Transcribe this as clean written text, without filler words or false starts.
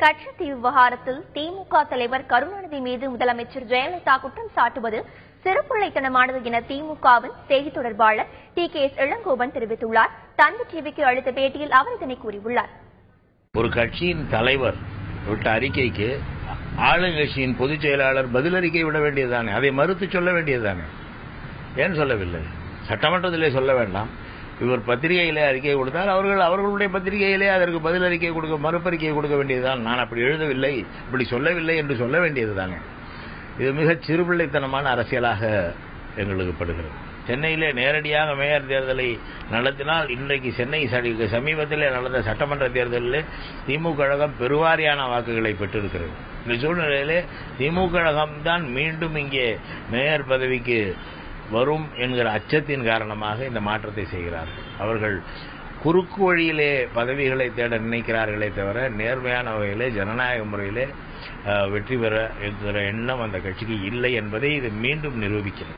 கச்சத்தீவு விவகாரத்தில் திமுக தலைவர் கருணாநிதி மீது முதலமைச்சர் ஜெயலலிதா குற்றம் சாட்டுவது சிறுபிள்ளைத்தனமானது என திமுகவின் செய்தி தொடர்பாளர் டி.கே.எஸ். இளங்கோவன் தெரிவித்துள்ளார். தந்தி டிவிக்கு அளித்த பேட்டியில் அவர் இதனை கூறியுள்ளார். ஒரு கட்சியின் தலைவர் விட்ட அறிக்கைக்கு ஆளுங்கட்சியின் பொதுச் செயலாளர் பதிலறிக்கை விட வேண்டியதுதானே, அதை மறுத்து சொல்ல வேண்டியதுதானே. ஏன் சொல்லவில்லை? சட்டமன்றத்திலே சொல்ல வேண்டாம். இவர் பத்திரிகையிலே அறிக்கை கொடுத்தால் அவர்களுடைய பத்திரிகையிலே அதற்கு பதிலறிக்கை கொடுக்க மறுப்பறிக்கை கொடுக்க வேண்டியதுதான். நான் அப்படி எழுதவில்லை, இப்படி சொல்லவில்லை என்று சொல்ல வேண்டியதுதானே. இது மிகச் சிறுபிள்ளைத்தனமான அரசியலாக எங்களுக்கு படுகிறது. சென்னையிலே நேரடியாக மேயர் தேர்தலை நடத்தினால் இன்றைக்கு சென்னை சமீபத்திலே நடந்த சட்டமன்ற தேர்தலிலே திமுக கழகம் பெருவாரியான வாக்குகளை பெற்றிருக்கிறது. இந்த சூழ்நிலையிலே திமுக கழகம்தான் மீண்டும் இங்கே மேயர் பதவிக்கு வரும் என்கிற அச்சத்தின் காரணமாக இந்த மாற்றத்தை செய்கிறார்கள். அவர்கள் குறுக்கு வழியிலே பதவிகளை தேட நினைக்கிறார்களே தவிர நேர்மையான வகையிலே ஜனநாயக முறையிலே வெற்றி பெற என்கிற எண்ணம் அந்த கட்சிக்கு இல்லை என்பதை இது மீண்டும் நிரூபிக்கிறது.